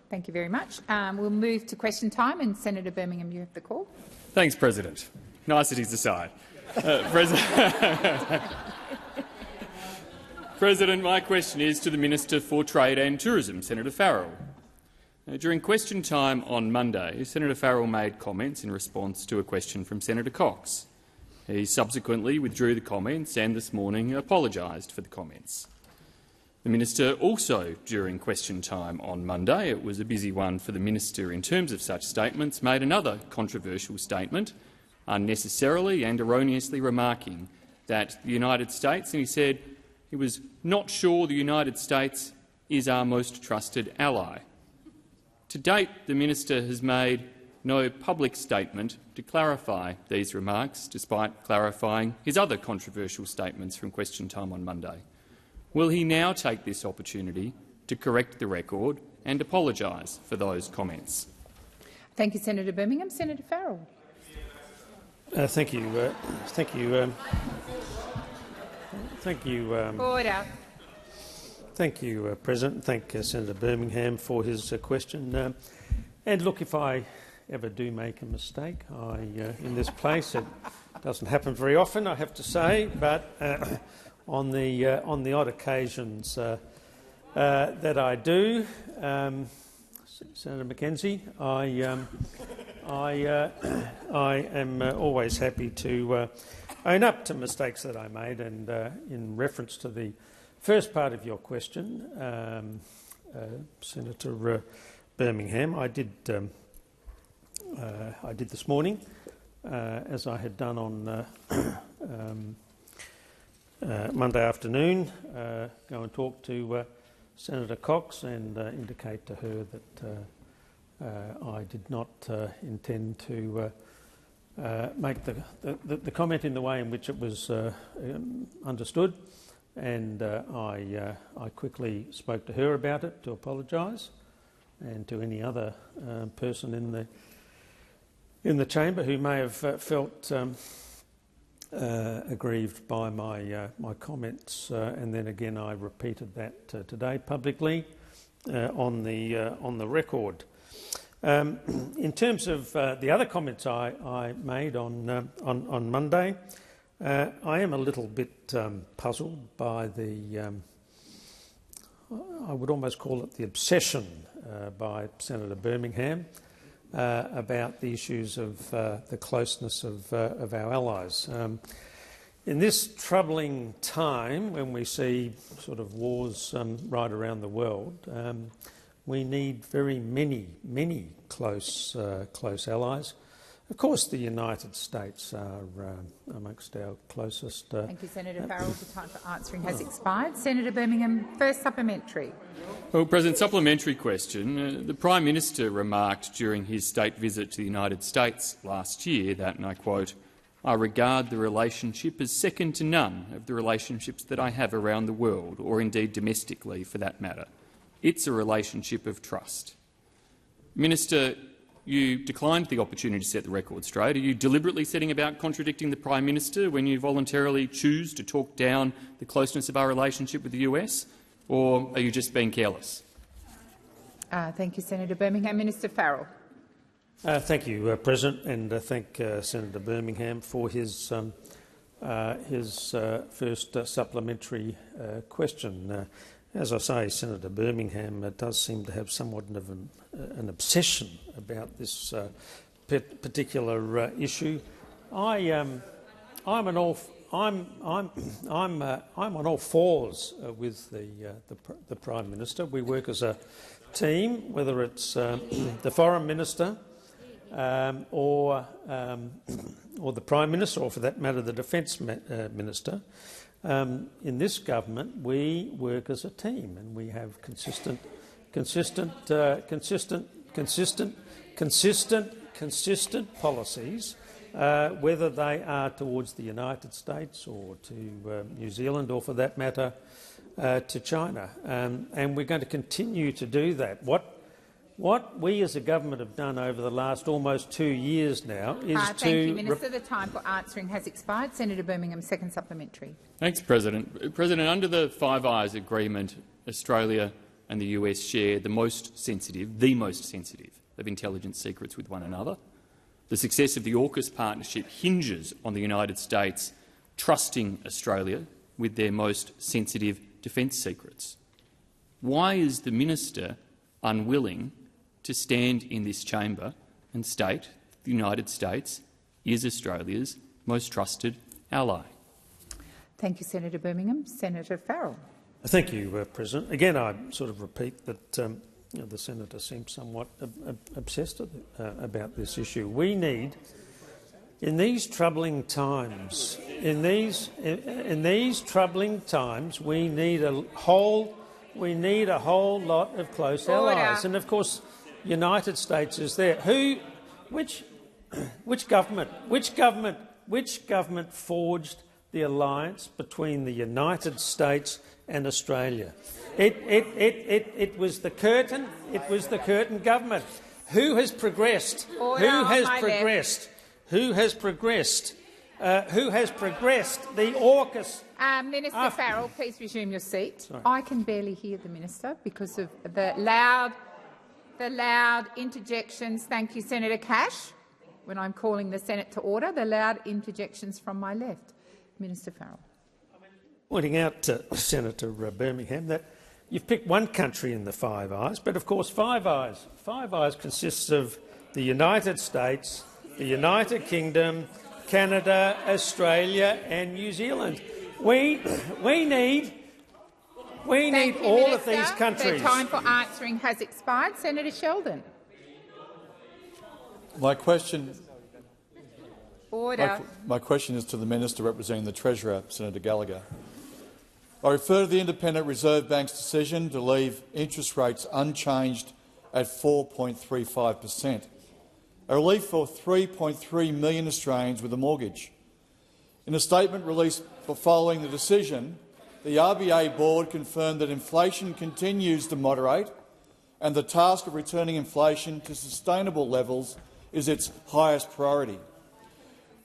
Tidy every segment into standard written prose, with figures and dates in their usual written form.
Thank you very much. We'll move to question time, and Senator Birmingham, you have the call. Thanks, President. Niceties aside. President, my question is to the Minister for Trade and Tourism, Senator Farrell. During question time on Monday, Senator Farrell made comments in response to a question from Senator Cox. He subsequently withdrew the comments and this morning apologised for the comments. The Minister also, during question time on Monday, it was a busy one for the Minister in terms of such statements, made another controversial statement, unnecessarily and erroneously remarking that the United States, and he said he was not sure the United States is our most trusted ally. To date, the Minister has made no public statement to clarify these remarks, despite clarifying his other controversial statements from question time on Monday. Will he now take this opportunity to correct the record and apologise for those comments? Thank you, Senator Birmingham. Senator Farrell. Thank you. Order. Thank you, President. Thank Senator Birmingham for his question. And look, if I ever do make a mistake in this place, it doesn't happen very often, I have to say, but on the odd occasions that I do, Senator McKenzie, I am always happy to own up to mistakes that I made. And in reference to the first part of your question, Senator Birmingham, I did this morning, as I had done on Monday afternoon, go and talk to Senator Cox and indicate to her that I did not intend to make the comment in the way in which it was understood, and I quickly spoke to her about it to apologise, and to any other person in the chamber who may have felt aggrieved by my comments, and then again I repeated that today publicly on the record. In terms of the other comments I made on Monday, I am a little bit puzzled by the I would almost call it the obsession by Senator Birmingham about the issues of the closeness of our allies. In this troubling time, when we see sort of wars right around the world, we need very many close allies. Of course, the United States are amongst our closest. Thank you, Senator Farrell. The time for answering has expired. Senator Birmingham, first supplementary. Well, President, supplementary question. The Prime Minister remarked during his state visit to the United States last year that, and I quote, "I regard the relationship as second to none of the relationships that I have around the world, or indeed domestically for that matter. It's a relationship of trust." Minister, you declined the opportunity to set the record straight. Are you deliberately setting about contradicting the Prime Minister when you voluntarily choose to talk down the closeness of our relationship with the US, or are you just being careless? Thank you, Senator Birmingham. Minister Farrell. Thank you, President, and thank Senator Birmingham for his first supplementary question. As I say, Senator Birmingham does seem to have somewhat of an obsession about this particular issue. I'm on all fours with the Prime Minister. We work as a team, whether it's the Foreign Minister or the Prime Minister, or for that matter, the Defence Minister. In this government, we work as a team, and we have consistent policies, whether they are towards the United States or to New Zealand, or for that matter, to China. And we're going to continue to do that. What we as a government have done over the last almost 2 years now is Thank you, Minister. The time for answering has expired. Senator Birmingham, second supplementary. Thanks, President. President, under the Five Eyes Agreement, Australia and the US share the most sensitive of intelligence secrets with one another. The success of the AUKUS partnership hinges on the United States trusting Australia with their most sensitive defence secrets. Why is the minister unwilling to stand in this chamber and state the United States is Australia's most trusted ally? Thank you, Senator Birmingham. Senator Farrell. Thank you, President. Again, I sort of repeat that the senator seems somewhat obsessed about this issue. We need, in these troubling times, we need a whole lot of close allies, and of course, United States is there. Which government forged the alliance between the United States and Australia? It was the Curtin. It was the Curtin government. Who has progressed? Order Who has on my progressed? left. Who has progressed? Who has progressed? The AUKUS. Minister Farrell, please resume your seat. Sorry. I can barely hear the minister because of the loud interjections. Thank you, Senator Cash. When I'm calling the Senate to order, the loud interjections from my left. Minister Farrell. Pointing out to Senator Birmingham that you've picked one country in the Five Eyes, but of course Five Eyes consists of the United States, the United Kingdom, Canada, Australia and New Zealand. We need all of these countries. The time for answering has expired. Senator Sheldon. My question Order. My question is to the Minister representing the Treasurer, Senator Gallagher. I refer to the Independent Reserve Bank's decision to leave interest rates unchanged at 4.35%, a relief for 3.3 million Australians with a mortgage. In a statement released following the decision, the RBA board confirmed that inflation continues to moderate and the task of returning inflation to sustainable levels is its highest priority.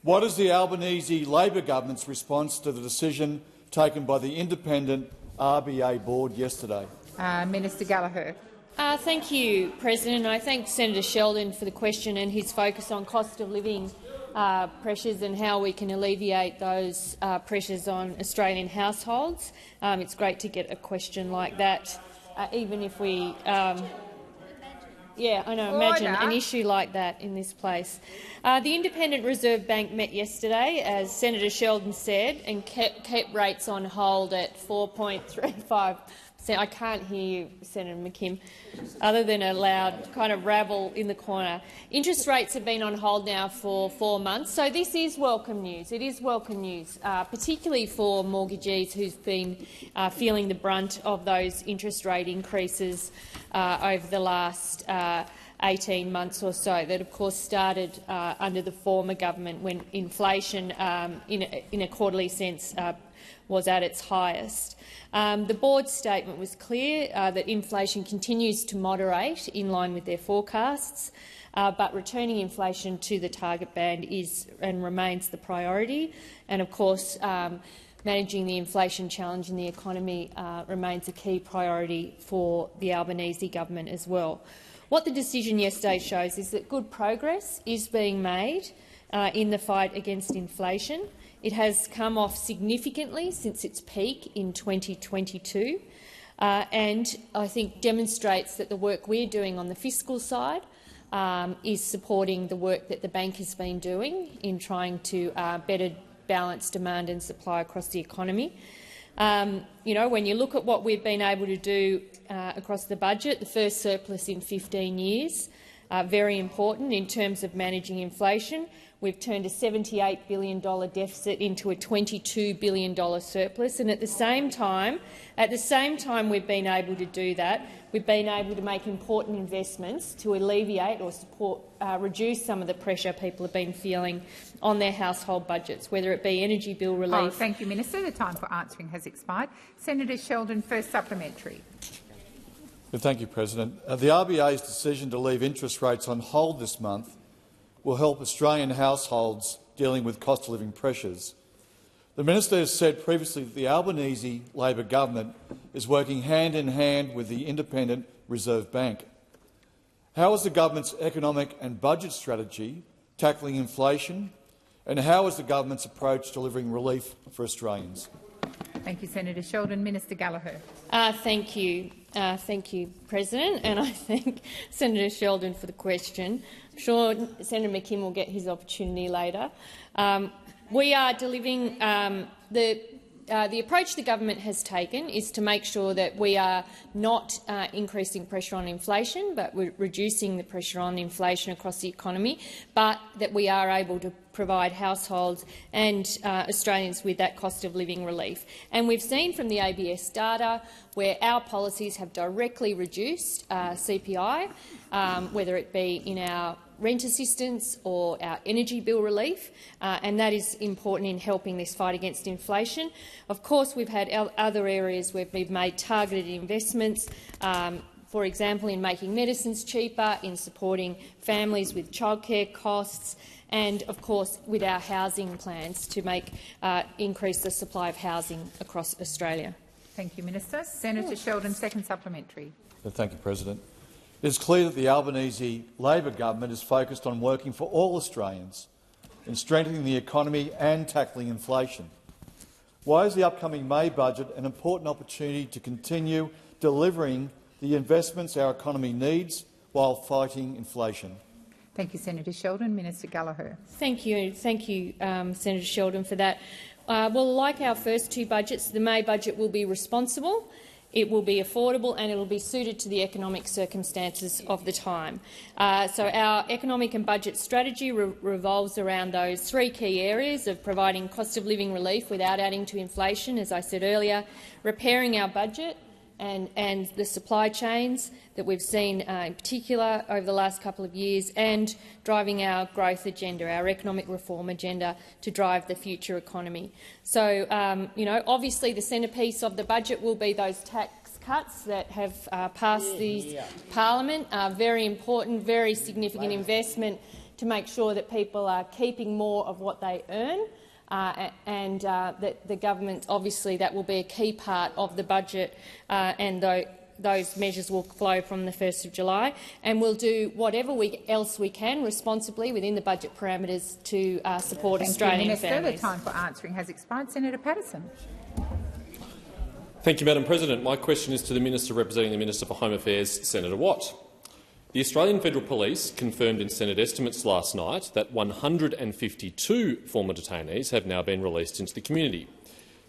What is the Albanese Labor government's response to the decision taken by the independent RBA board yesterday? Minister Gallagher. Thank you, President. I thank Senator Sheldon for the question and his focus on cost of living pressures and how we can alleviate those pressures on Australian households. It's great to get a question like that, even if we imagine an issue like that in this place. The Independent Reserve Bank met yesterday, as Senator Sheldon said, and kept rates on hold at 4.35%. I can't hear you, Senator McKim, other than a loud kind of rabble in the corner. Interest rates have been on hold now for 4 months, so this is welcome news. It is welcome news, particularly for mortgagees who've been feeling the brunt of those interest rate increases over the last 18 months or so, that of course started under the former government when inflation in a quarterly sense was at its highest. The board's statement was clear that inflation continues to moderate in line with their forecasts, but returning inflation to the target band is and remains the priority. And of course, managing the inflation challenge in the economy remains a key priority for the Albanese government as well. What the decision yesterday shows is that good progress is being made in the fight against inflation. It has come off significantly since its peak in 2022 and I think demonstrates that the work we're doing on the fiscal side is supporting the work that the bank has been doing in trying to better balance demand and supply across the economy. When you look at what we've been able to do across the budget, the first surplus in 15 years, very important in terms of managing inflation. We've turned a $78 billion deficit into a $22 billion surplus, and at the same time we've been able to do that, we've been able to make important investments to alleviate or support, reduce some of the pressure people have been feeling on their household budgets, whether it be energy bill relief. Thank you, Minister. The time for answering has expired. Senator Sheldon, first supplementary. Thank you, President. The RBA's decision to leave interest rates on hold this month will help Australian households dealing with cost of living pressures. The minister has said previously that the Albanese Labor government is working hand in hand with the Independent Reserve Bank. How is the government's economic and budget strategy tackling inflation, and how is the government's approach delivering relief for Australians? Thank you, Senator Sheldon. Minister Gallagher. Thank you, President, and I thank Senator Sheldon for the question. I'm sure Senator McKim will get his opportunity later. We are delivering the approach the government has taken is to make sure that we are not increasing pressure on inflation, but we're reducing the pressure on inflation across the economy, but that we are able to provide households and Australians with that cost of living relief. And we've seen from the ABS data where our policies have directly reduced CPI, whether it be in our rent assistance or our energy bill relief, and that is important in helping this fight against inflation. Of course, we've had other areas where we've made targeted investments, for example, in making medicines cheaper, in supporting families with childcare costs, and, of course, with our housing plans to increase the supply of housing across Australia. Thank you, Minister. Senator Sheldon, second supplementary. Thank you, President. It is clear that the Albanese Labor government is focused on working for all Australians in strengthening the economy and tackling inflation. Why is the upcoming May budget an important opportunity to continue delivering the investments our economy needs while fighting inflation? Thank you, Senator Sheldon. Minister Gallagher. Thank you, Senator Sheldon, for that. Well, like our first two budgets, the May budget will be responsible, it will be affordable and it will be suited to the economic circumstances of the time. So our economic and budget strategy revolves around those three key areas of providing cost of living relief without adding to inflation, as I said earlier, repairing our budget and the supply chains that we've seen in particular over the last couple of years, and driving our growth agenda, our economic reform agenda, to drive the future economy. So, obviously the centrepiece of the budget will be those tax cuts that have passed the parliament. Very important, very significant investment to make sure that people are keeping more of what they earn. And that the government, obviously, that will be a key part of the budget, and those measures will flow from the 1st of July. And we'll do whatever else we can responsibly within the budget parameters to support Australian families. The time for answering has expired. Senator Patterson. Thank you, Madam President. My question is to the Minister representing the Minister for Home Affairs, Senator Watt. The Australian Federal Police confirmed in Senate estimates last night that 152 former detainees have now been released into the community.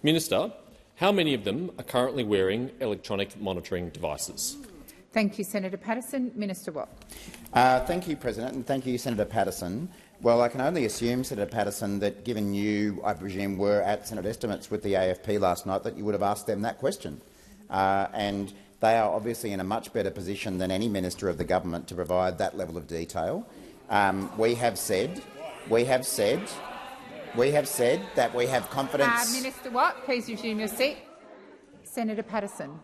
Minister, how many of them are currently wearing electronic monitoring devices? Thank you, Senator Patterson. Minister Watt. Thank you, President, and thank you, Senator Patterson. Well, I can only assume, Senator Patterson, that given you, I presume, were at Senate estimates with the AFP last night, that you would have asked them that question. And they are obviously in a much better position than any minister of the government to provide that level of detail. We have said that we have confidence. Minister Watt, please resume your seat. Senator Patterson.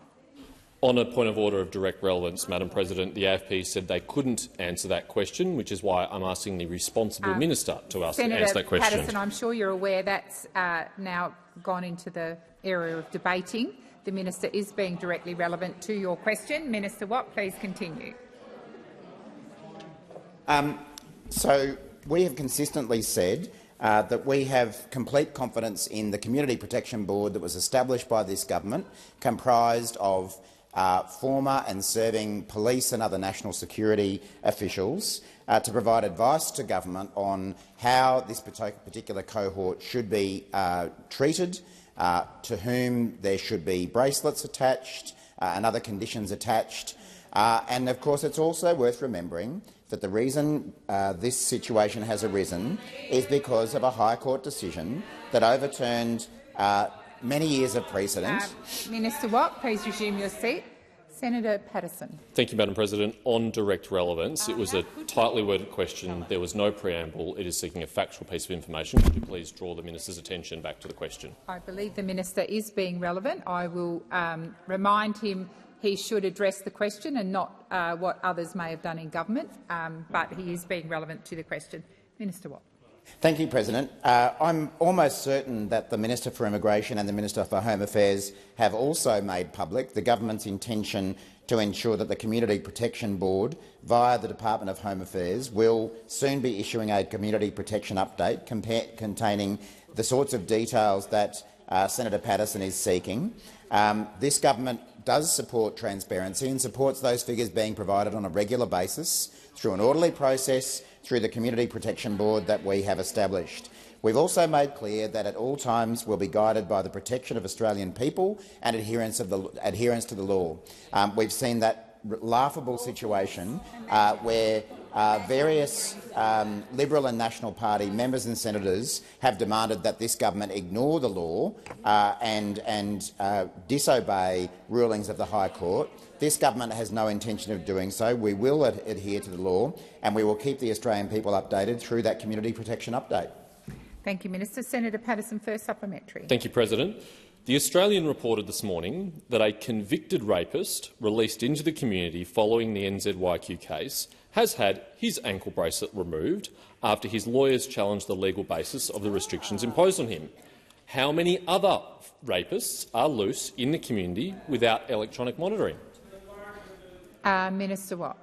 On a point of order of direct relevance, Madam President, the AFP said they couldn't answer that question, which is why I'm asking the responsible minister to answer that question. Senator Patterson, I'm sure you're aware that's now gone into the area of debating. The minister is being directly relevant to your question. Minister Watt, please continue. So we have consistently said that we have complete confidence in the Community Protection Board that was established by this government, comprised of former and serving police and other national security officials, to provide advice to government on how this particular cohort should be treated, to whom there should be bracelets attached and other conditions attached. And, of course, it's also worth remembering that the reason this situation has arisen is because of a High Court decision that overturned many years of precedent. Minister Watt, please resume your seat. Senator Patterson. Thank you, Madam President. On direct relevance, it was a tightly worded question. There was no preamble. It is seeking a factual piece of information. Could you please draw the minister's attention back to the question? I believe the minister is being relevant. I will remind him he should address the question and not what others may have done in government, but he is being relevant to the question. Minister Watt. Thank you, President. I'm almost certain that the Minister for Immigration and the Minister for Home Affairs have also made public the government's intention to ensure that the Community Protection Board, via the Department of Home Affairs, will soon be issuing a community protection update containing the sorts of details that Senator Patterson is seeking. This government does support transparency and supports those figures being provided on a regular basis through an orderly process through the Community Protection Board that we have established. We've also made clear that at all times we'll be guided by the protection of Australian people and adherence to the law. We've seen that laughable situation where various Liberal and National Party members and senators have demanded that this government ignore the law and disobey rulings of the High Court. This government has no intention of doing so. We will adhere to the law and we will keep the Australian people updated through that community protection update. Thank you, Minister. Senator Patterson, first supplementary. Thank you, President. The Australian reported this morning that a convicted rapist released into the community following the NZYQ case has had his ankle bracelet removed after his lawyers challenged the legal basis of the restrictions imposed on him. How many other rapists are loose in the community without electronic monitoring? Minister Watt.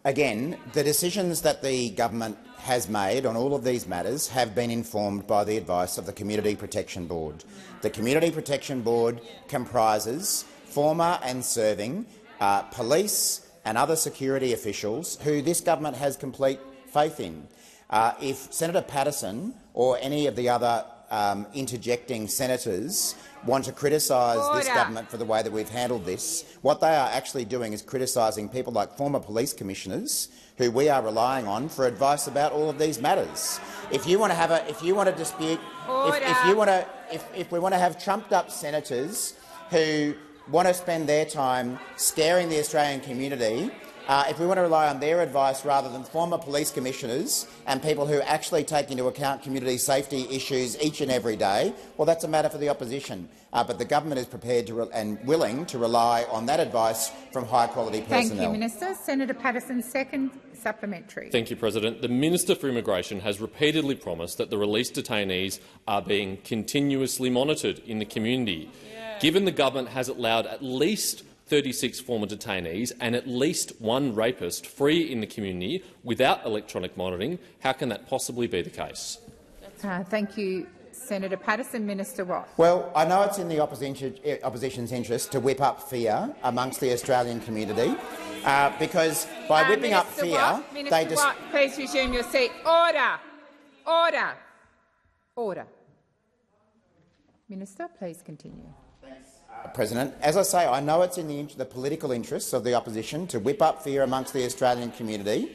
Again, the decisions that the government has made on all of these matters have been informed by the advice of the Community Protection Board. The Community Protection Board comprises former and serving police and other security officials who this government has complete faith in. If Senator Patterson or any of the other interjecting senators want to criticise this government for the way that we've handled this, what they are actually doing is criticising people like former police commissioners who we are relying on for advice about all of these matters. If you want to have if we want to have trumped-up senators who want to spend their time scaring the Australian community, if we want to rely on their advice rather than former police commissioners and people who actually take into account community safety issues each and every day, well, that's a matter for the opposition. But the government is prepared and willing to rely on that advice from high-quality personnel. Thank you, Minister. Senator Patterson, second supplementary. Thank you, President. The Minister for Immigration has repeatedly promised that the released detainees are being continuously monitored in the community. Given the government has allowed at least 36 former detainees and at least one rapist free in the community without electronic monitoring, how can that possibly be the case? Thank you, Senator Patterson. Minister Watt. Well, I know it's in the opposition's interest to whip up fear amongst the Australian community, because by whipping up fear, Minister Watt, please resume your seat. Order. Order. Order. Minister, please continue. President, as I say, I know it's in the political interests of the opposition to whip up fear amongst the Australian community,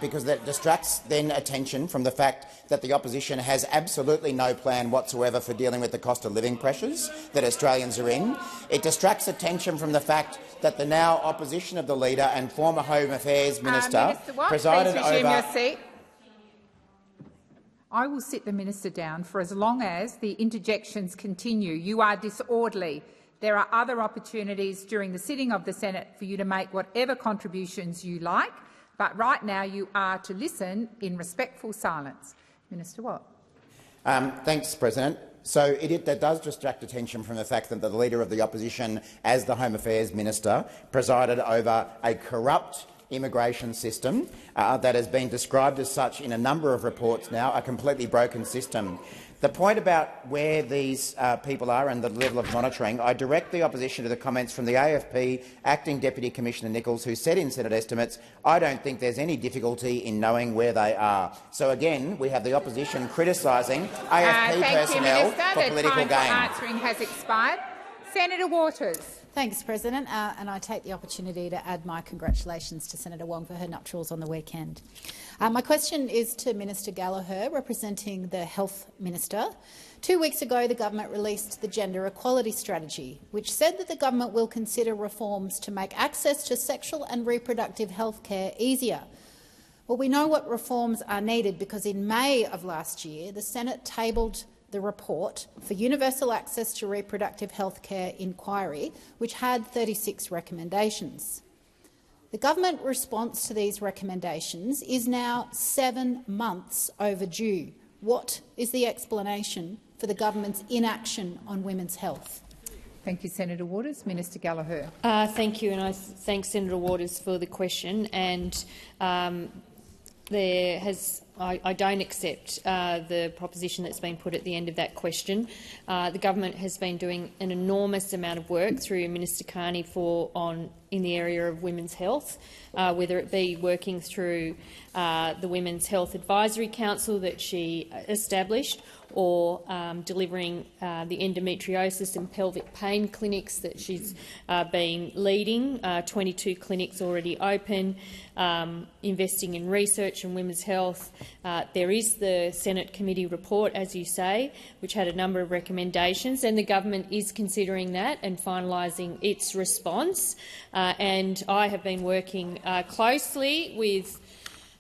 because that distracts then attention from the fact that the opposition has absolutely no plan whatsoever for dealing with the cost of living pressures that Australians are in. It distracts attention from the fact that the now opposition of the leader and former Home Affairs Minister presided over— your seat. I will sit the minister down for as long as the interjections continue. You are disorderly. There are other opportunities during the sitting of the Senate for you to make whatever contributions you like, but right now you are to listen in respectful silence. Minister Watt. Thanks, President. So that does distract attention from the fact that the Leader of the Opposition, as the Home Affairs Minister, presided over a corrupt immigration system that has been described as such in a number of reports now, a completely broken system. The point about where these people are and the level of monitoring, I direct the opposition to the comments from the AFP Acting Deputy Commissioner Nichols, who said in Senate estimates, "I don't think there's any difficulty in knowing where they are." So again, we have the opposition criticising AFP personnel for political gain. The time for answering has expired. Senator Waters. Thanks, President, and I take the opportunity to add my congratulations to Senator Wong for her nuptials on the weekend. My question is to Minister Gallagher, representing the Health Minister. 2 weeks ago, the government released the Gender Equality Strategy, which said that the government will consider reforms to make access to sexual and reproductive health care easier. Well, we know what reforms are needed because in May of last year, the Senate tabled the report for Universal Access to Reproductive Health Care Inquiry, which had 36 recommendations. The government response to these recommendations is now 7 months overdue. What is the explanation for the government's inaction on women's health? Thank you, Senator Waters. Minister Gallagher. Thank you, and I thank Senator Waters for the question. And I don't accept the proposition that's been put at the end of that question. The government has been doing an enormous amount of work through Minister Carney in the area of women's health, whether it be working through the Women's Health Advisory Council that she established, or delivering the endometriosis and pelvic pain clinics that she's been leading, 22 clinics already open, investing in research in women's health. There is the Senate committee report, as you say, which had a number of recommendations, and the government is considering that and finalising its response. And I have been working closely with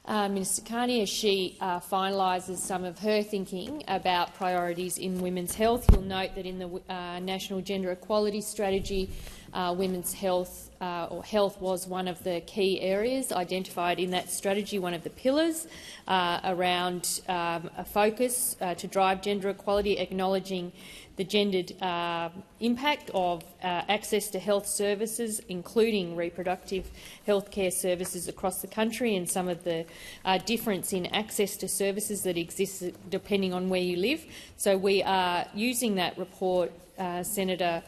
Minister Carney as she finalises some of her thinking about priorities in women's health. You'll note that in the National Gender Equality Strategy, women's health or health was one of the key areas identified in that strategy, one of the pillars around a focus to drive gender equality, acknowledging the gendered impact of access to health services, including reproductive health care services across the country, and some of the difference in access to services that exists depending on where you live. So we are using that report, Senator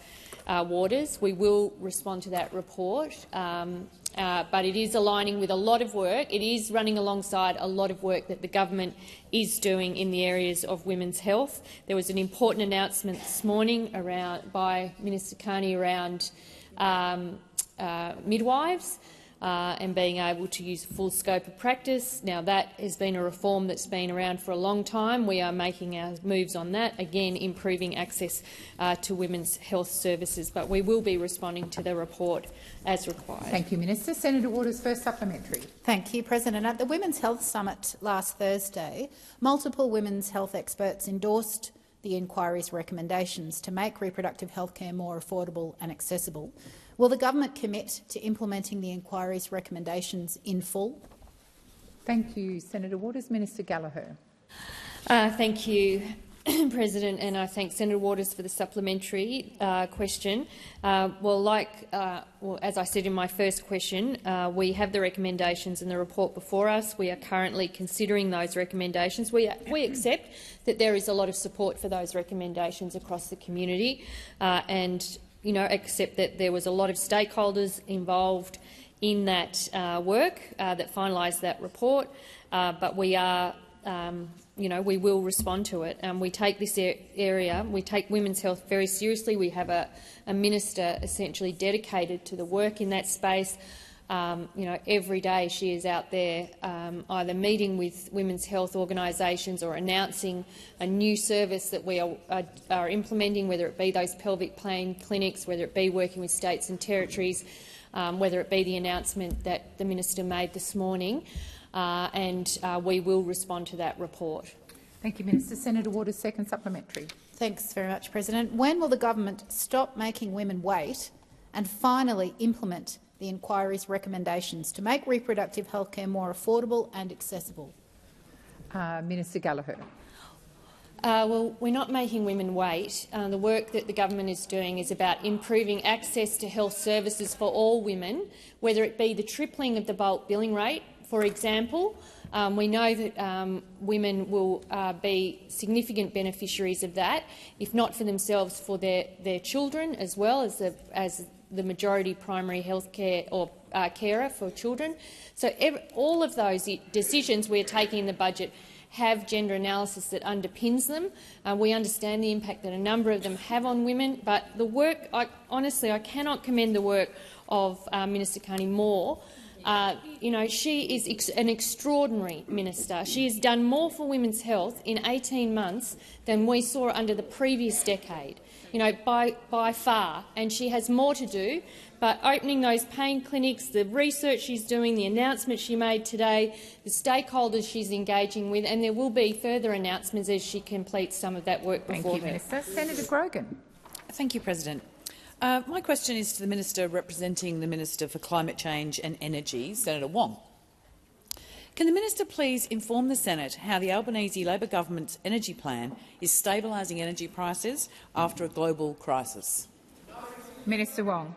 Waters. We will respond to that report, but it is aligning with a lot of work. It is running alongside a lot of work that the government is doing in the areas of women's health. There was an important announcement this morning by Minister Carney around midwives and being able to use full scope of practice. Now, that has been a reform that's been around for a long time. We are making our moves on that, again improving access to women's health services. But we will be responding to the report as required. Thank you, Minister. Senator Waters, first supplementary. Thank you, President. At the Women's Health Summit last Thursday, multiple women's health experts endorsed the inquiry's recommendations to make reproductive health care more affordable and accessible. Will the government commit to implementing the inquiry's recommendations in full? Thank you, Senator Waters. Minister Gallagher. Thank you, President, and I thank Senator Waters for the supplementary question. As I said in my first question, we have the recommendations in the report before us. We are currently considering those recommendations. We accept that there is a lot of support for those recommendations across the community, and accept that there was a lot of stakeholders involved in that work that finalised that report. But we are, we will respond to it. We take this area, we take women's health very seriously. We have a minister essentially dedicated to the work in that space. Every day she is out there either meeting with women's health organisations or announcing a new service that we are implementing, whether it be those pelvic pain clinics, whether it be working with states and territories, whether it be the announcement that the minister made this morning, and we will respond to that report. Thank you, Minister. Senator Waters, second supplementary. Thanks very much, President. When will the government stop making women wait and finally implement the inquiry's recommendations to make reproductive health care more affordable and accessible? Minister Gallagher. Well, we're not making women wait. The work that the government is doing is about improving access to health services for all women, whether it be the tripling of the bulk billing rate, for example. We know that women will be significant beneficiaries of that, if not for themselves, for their children, as well as the majority primary health care or carer for children. So all of those decisions we are taking in the budget have gender analysis that underpins them. We understand the impact that a number of them have on women, but the work, honestly, I cannot commend the work of Minister Carney more. She is an extraordinary minister. She has done more for women's health in 18 months than we saw under the previous decade, by far, and she has more to do. But opening those pain clinics, the research she's doing, the announcement she made today, the stakeholders she's engaging with, and there will be further announcements as she completes some of that work before her. Thank you, Minister. Senator Grogan. Thank you, President. My question is to the Minister representing the Minister for Climate Change and Energy, Senator Wong. Can the Minister please inform the Senate how the Albanese Labor government's energy plan is stabilising energy prices after a global crisis? Minister Wong.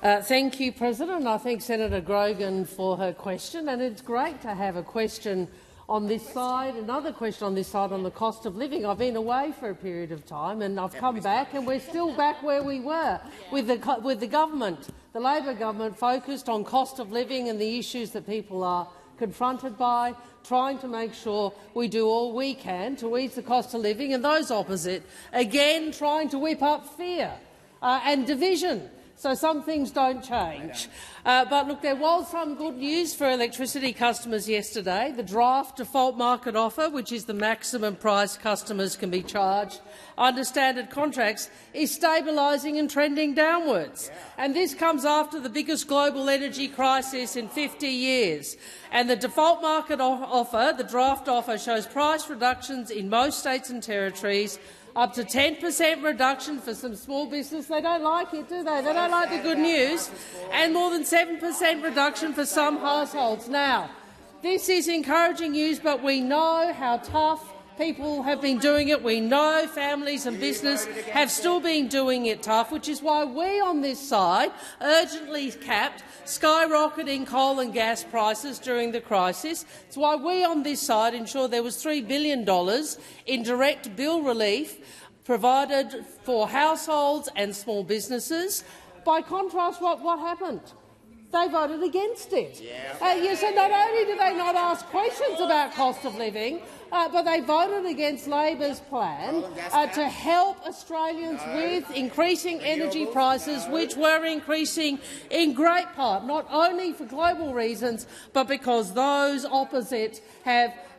Thank you, President. I thank Senator Grogan for her question, and it's great to have a question on this side, another question on this side on the cost of living. I've been away for a period of time and I've come back and we're still back where we were with the government, the Labor government, focused on cost of living and the issues that people are confronted by, trying to make sure we do all we can to ease the cost of living, and those opposite, again, trying to whip up fear and division. So some things don't change. But look, there was some good news for electricity customers yesterday. The draft default market offer, which is the maximum price customers can be charged under standard contracts, is stabilising and trending downwards. And this comes after the biggest global energy crisis in 50 years. And the default market offer, the draft offer, shows price reductions in most states and territories, up to 10% reduction for some small business. They don't like it, do they? They don't like the good news. And more than 7% reduction for some households. Now, this is encouraging news, but we know how tough people have been doing it. We know families and business have still been doing it tough, which is why we on this side urgently capped skyrocketing coal and gas prices during the crisis. It's why we on this side ensured there was $3 billion in direct bill relief provided for households and small businesses. By contrast, what happened? They voted against it. So not only do they not ask questions about cost of living, but they voted against Labor's plan to help Australians with increasing energy prices, which were increasing in great part, not only for global reasons, but because those opposite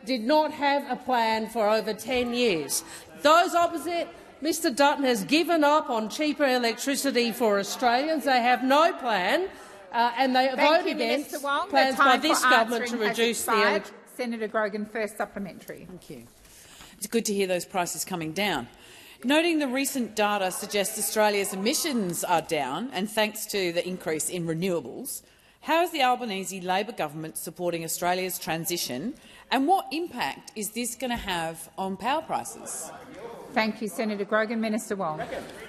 did not have a plan for over 10 years. Those opposite, Mr Dutton has given up on cheaper electricity for Australians. They have no plan. And they vote against plans by this government to reduce the electricity. Senator Grogan, first supplementary. Thank you. It's good to hear those prices coming down. Noting the recent data suggests Australia's emissions are down, and thanks to the increase in renewables, how is the Albanese Labor government supporting Australia's transition, and what impact is this going to have on power prices? Thank you, Senator Grogan. Minister Wong.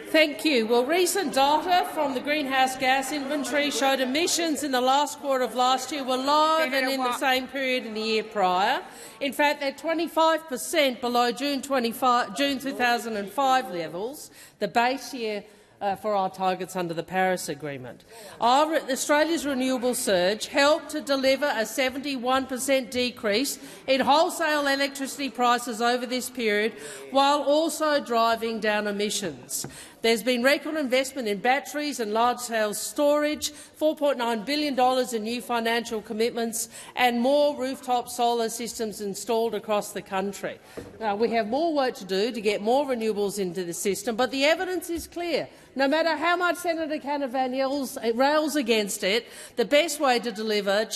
Thank you. Well, recent data from the greenhouse gas inventory showed emissions in the last quarter of last year were lower than in the same period in the year prior. In fact, they're 25% below June 2005 levels, the base year for our targets under the Paris Agreement. Australia's renewable surge helped to deliver a 71% decrease in wholesale electricity prices over this period, while also driving down emissions. There's been record investment in batteries and large-scale storage, $4.9 billion in new financial commitments, and more rooftop solar systems installed across the country. Now, we have more work to do to get more renewables into the system, but the evidence is clear. No matter how much Senator Canavan rails against it, the best way to deliver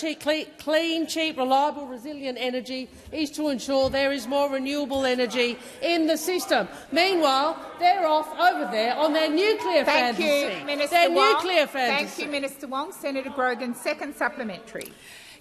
clean, cheap, reliable, resilient energy is to ensure there is more renewable energy in the system. Meanwhile, they're off over there on their nuclear fantasy. Thank you, Minister Wong. Nuclear fantasy. Thank you, Minister Wong. Senator Grogan, second supplementary.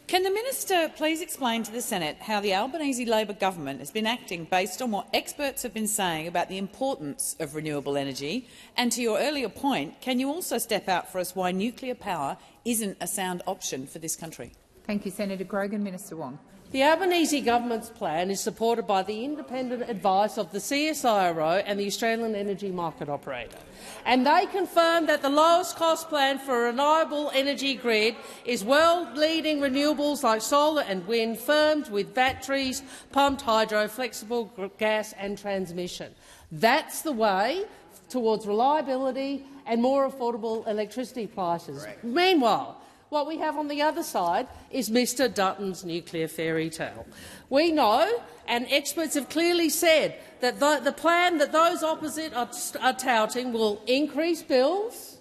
Can the minister please explain to the Senate how the Albanese Labor government has been acting based on what experts have been saying about the importance of renewable energy? And to your earlier point, can you also step out for us why nuclear power isn't a sound option for this country? Thank you, Senator Grogan. Minister Wong. The Albanese government's plan is supported by the independent advice of the CSIRO and the Australian Energy Market Operator, and they confirm that the lowest cost plan for a reliable energy grid is world-leading renewables like solar and wind, firmed with batteries, pumped hydro, flexible gas and transmission. That's the way towards reliability and more affordable electricity prices. Correct. Meanwhile, what we have on the other side is Mr Dutton's nuclear fairy tale. We know, and experts have clearly said, that the plan that those opposite are touting will increase bills,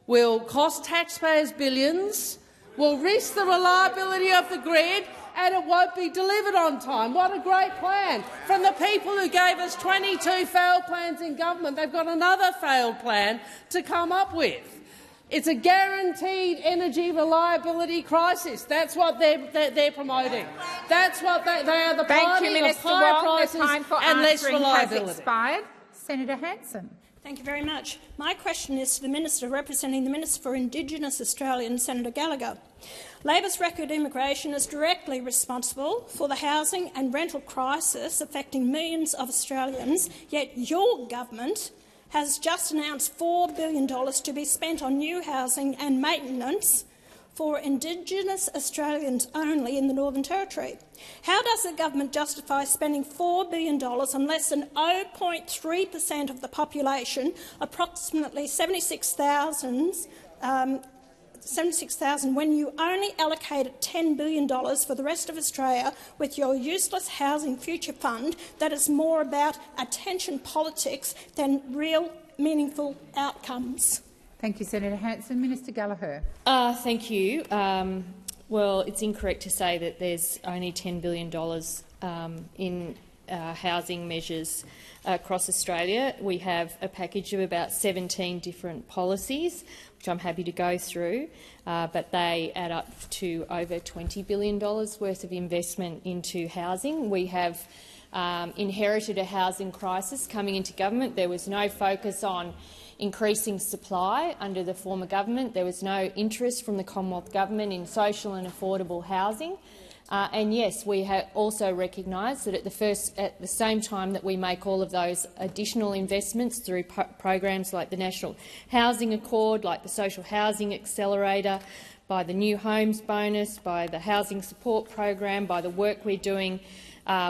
will cost taxpayers billions, will risk the reliability of the grid and it won't be delivered on time. What a great plan from the people who gave us 22 failed plans in government. They've got another failed plan to come up with. It's a guaranteed energy reliability crisis. That's what they're promoting. That's what they are, the party of higher prices and less reliability. Has expired. Senator Hanson. Thank you very much. My question is to the Minister representing the Minister for Indigenous Australians, Senator Gallagher. Labor's record immigration is directly responsible for the housing and rental crisis affecting millions of Australians, yet your government has just announced $4 billion to be spent on new housing and maintenance for Indigenous Australians only in the Northern Territory. How does the government justify spending $4 billion on less than 0.3% of the population, approximately 76,000, when you only allocated $10 billion for the rest of Australia with your useless Housing Future Fund that is more about attention politics than real meaningful outcomes? Thank you, Senator Hanson. Minister Gallagher. Thank you. Well, it's incorrect to say that there's only $10 billion in housing measures across Australia. We have a package of about 17 different policies, which I'm happy to go through, but they add up to over $20 billion worth of investment into housing. We have inherited a housing crisis coming into government. There was no focus on increasing supply under the former government. There was no interest from the Commonwealth Government in social and affordable housing. And yes, we have also recognised that at the same time that we make all of those additional investments through programs like the National Housing Accord, like the Social Housing Accelerator, by the New Homes Bonus, by the Housing Support Program, by the work we're doing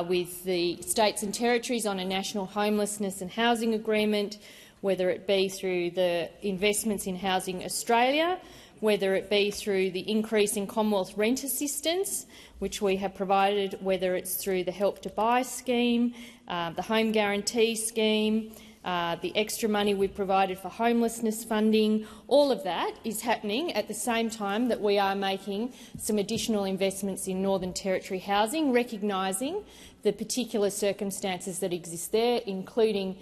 with the states and territories on a national homelessness and housing agreement, whether it be through the investments in Housing Australia, whether it be through the increase in Commonwealth rent assistance, which we have provided, whether it's through the Help to Buy scheme, the Home Guarantee scheme, the extra money we've provided for homelessness funding. All of that is happening at the same time that we are making some additional investments in Northern Territory housing, recognising the particular circumstances that exist there, including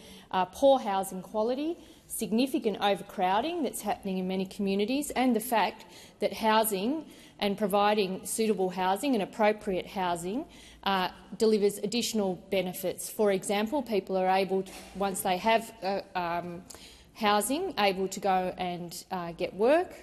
poor housing quality, significant overcrowding that's happening in many communities, and the fact that housing and providing suitable housing and appropriate housing delivers additional benefits. For example, people are able, once they have housing, able to go and get work,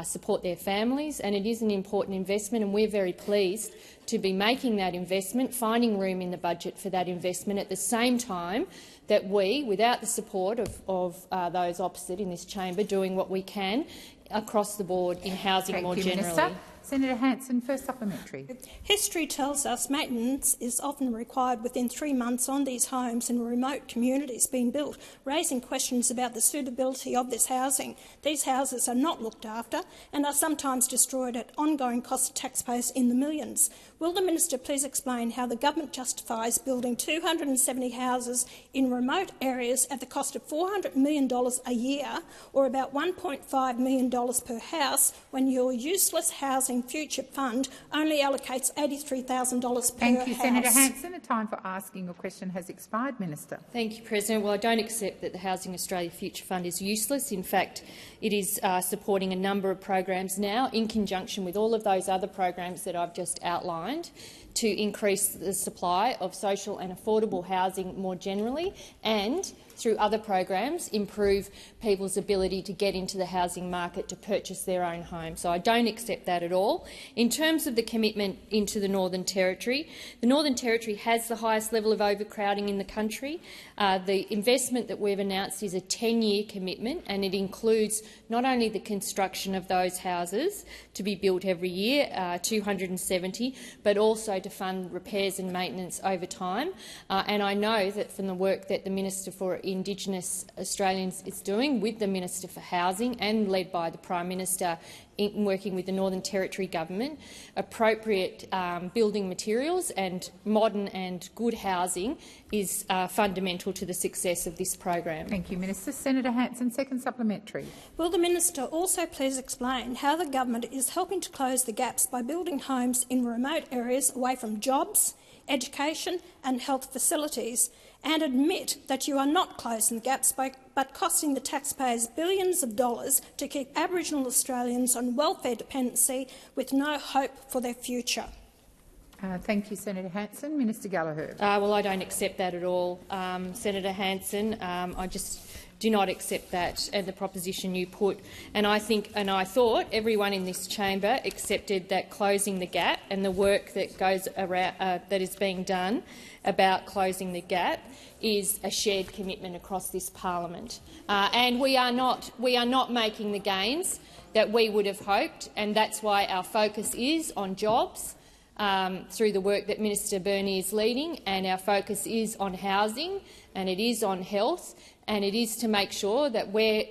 support their families, and it is an important investment, and we're very pleased to be making that investment, finding room in the budget for that investment at the same time that we, without the support of those opposite in this chamber, doing what we can across the board in housing more generally. Minister. Senator Hanson, first supplementary. History tells us maintenance is often required within 3 months on these homes in remote communities being built, raising questions about the suitability of this housing. These houses are not looked after and are sometimes destroyed at ongoing cost to taxpayers in the millions. Will the minister please explain how the government justifies building 270 houses in remote areas at the cost of $400 million a year, or about $1.5 million per house, when your useless Housing Future Fund only allocates $83,000 per house? Thank you, Senator Hanson. The time for asking a question has expired. Minister. Thank you, President. Well, I don't accept that the Housing Australia Future Fund is useless. In fact, it is supporting a number of programs now, in conjunction with all of those other programs that I've just outlined, to increase the supply of social and affordable housing more generally, and through other programs improve people's ability to get into the housing market to purchase their own home. So I don't accept that at all. In terms of the commitment into the Northern Territory has the highest level of overcrowding in the country. The investment that we've announced is a 10-year commitment, and it includes not only the construction of those houses to be built every year, 270, but also to fund repairs and maintenance over time. And I know that from the work that the Minister for Indigenous Australians is doing with the Minister for Housing and led by the Prime Minister in working with the Northern Territory Government, appropriate building materials and modern and good housing is fundamental to the success of this program. Thank you, Minister. Senator Hanson, second supplementary. Will the Minister also please explain how the government is helping to close the gaps by building homes in remote areas away from jobs, education and health facilities, and admit that you are not closing the gaps but costing the taxpayers billions of dollars to keep Aboriginal Australians on welfare dependency with no hope for their future? Thank you, Senator Hanson. Minister Gallagher. Well, I don't accept that at all, Senator Hanson. I just do not accept that and the proposition you put. And I thought everyone in this chamber accepted that closing the gap and the work that goes around that is being done about closing the gap is a shared commitment across this parliament. And we are not making the gains that we would have hoped, and that's why our focus is on jobs. Through the work that Minister Burney is leading, and our focus is on housing, and it is on health, and it is to make sure that where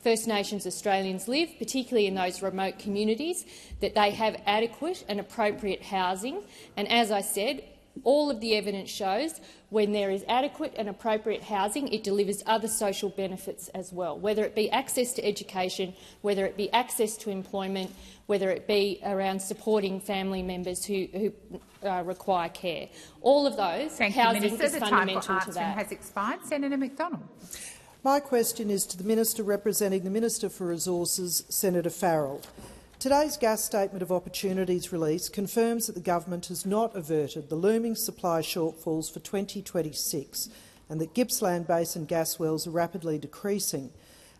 First Nations Australians live, particularly in those remote communities, that they have adequate and appropriate housing. And as I said, all of the evidence shows when there is adequate and appropriate housing, it delivers other social benefits as well, whether it be access to education, whether it be access to employment, whether it be around supporting family members who require care. All of those, housing is fundamental to that. Has expired. Senator McDonald. My question is to the Minister representing the Minister for Resources, Senator Farrell. Today's gas statement of opportunities release confirms that the government has not averted the looming supply shortfalls for 2026 and that Gippsland Basin gas wells are rapidly decreasing.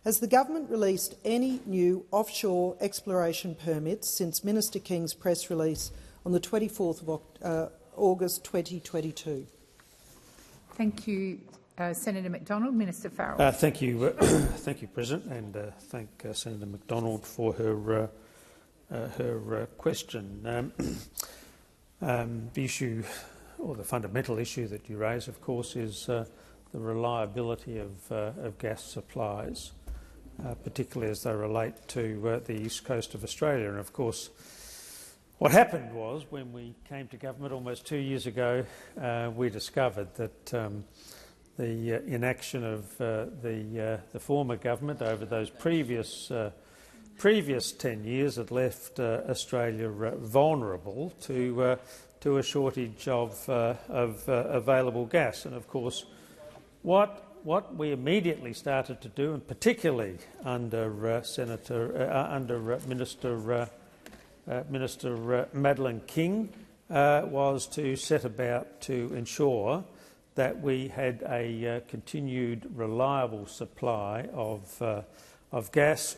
Has the government released any new offshore exploration permits since Minister King's press release on the 24th of August 2022? Thank you, Senator McDonald. Minister Farrell. Thank you, thank you, President, and thank Senator McDonald for her question. The issue, or the fundamental issue that you raise, of course, is the reliability of gas supplies, particularly as they relate to the east coast of Australia. And of course, what happened was, when we came to government almost 2 years ago, we discovered that the inaction of the former government over those previous 10 years had left Australia vulnerable to a shortage of available gas. And of course, what we immediately started to do, and particularly under Minister Madeleine King, was to set about to ensure that we had a continued reliable supply of gas.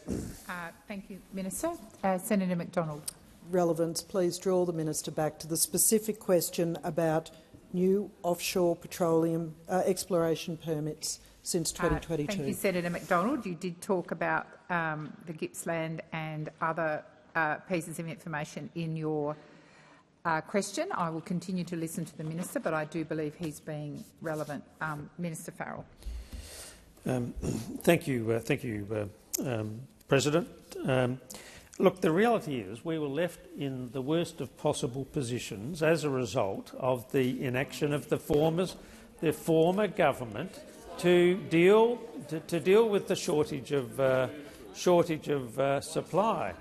Thank you, Minister. Senator McDonald. Relevance, please draw the Minister back to the specific question about new offshore petroleum exploration permits since 2022. Thank you, Senator McDonald. You did talk about the Gippsland and other pieces of information in your question. I will continue to listen to the Minister, but I do believe he's being relevant. Minister Farrell. Thank you, President. Look, the reality is we were left in the worst of possible positions as a result of the inaction of the former government to deal with the shortage of supply.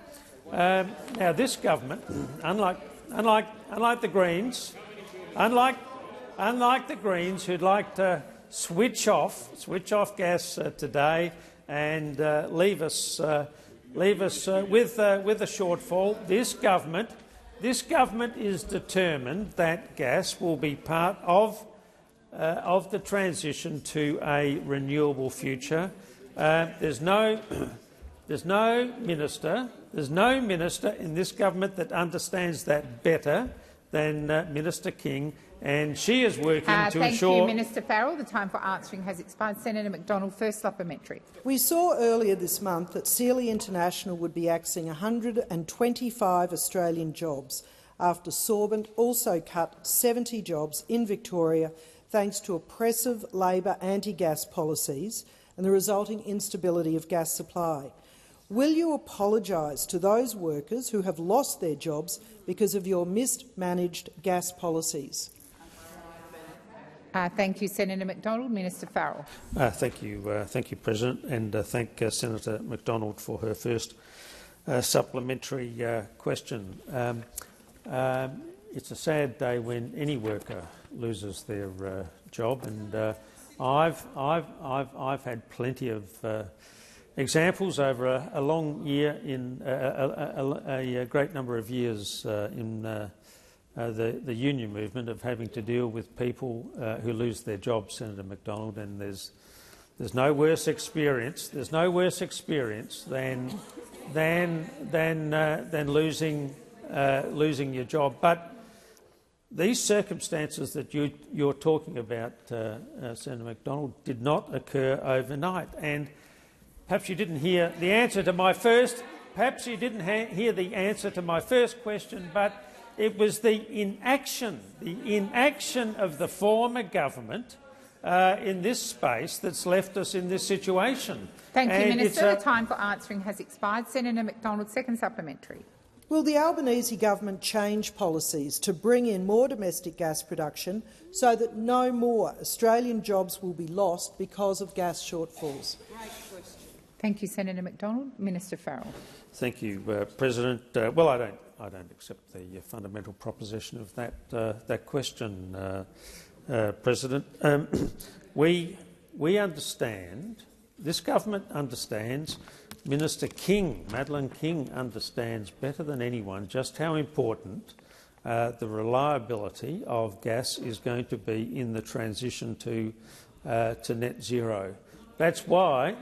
Now, this government, unlike the Greens, unlike the Greens, who'd like to switch off gas today and leave us with a shortfall. This government is determined that gas will be part of the transition to a renewable future. There's no minister in this government that understands that better than Minister King, and she is working to ensure— Thank you, Minister Farrell. The time for answering has expired. Senator McDonald, first supplementary. We saw earlier this month that Sealy International would be axing 125 Australian jobs after Sorbent also cut 70 jobs in Victoria thanks to oppressive Labor anti-gas policies and the resulting instability of gas supply. Will you apologise to those workers who have lost their jobs because of your mismanaged gas policies? Thank you, Senator McDonald. Minister Farrell. Thank you, President, and thank Senator McDonald for her first supplementary question. It's a sad day when any worker loses their job, and I've had plenty of examples over a long year in a great number of years in the union movement of having to deal with people who lose their jobs, Senator McDonald, and there's no worse experience. There's no worse experience than losing your job. But these circumstances that you're talking about, Senator McDonald, did not occur overnight. And perhaps you didn't hear the answer to my first. Perhaps you didn't hear the answer to my first question, but it was the inaction of the former government in this space that's left us in this situation. Thank you, Minister. The time for answering has expired. Senator McDonald, second supplementary. Will the Albanese government change policies to bring in more domestic gas production so that no more Australian jobs will be lost because of gas shortfalls? Thank you, Senator McDonald. Minister Farrell. Thank you, President. Well, I don't accept the fundamental proposition of that question, President. We understand. This government understands. Minister King, Madeleine King, understands better than anyone just how important the reliability of gas is going to be in the transition to net zero. That's why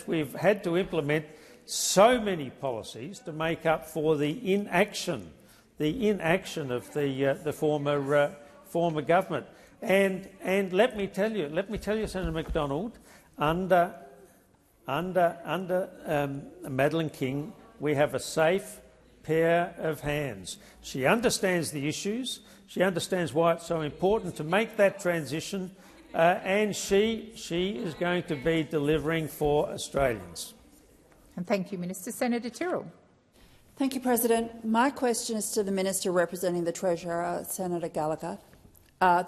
we've had to implement so many policies to make up for the inaction of the former government. And let me tell you, Senator McDonald, under Madeleine King, we have a safe pair of hands. She understands the issues. She understands why it's so important to make that transition, and she is going to be delivering for Australians. And thank you, Minister. Senator Tyrrell. Thank you, President. My question is to the Minister representing the Treasurer, Senator Gallagher.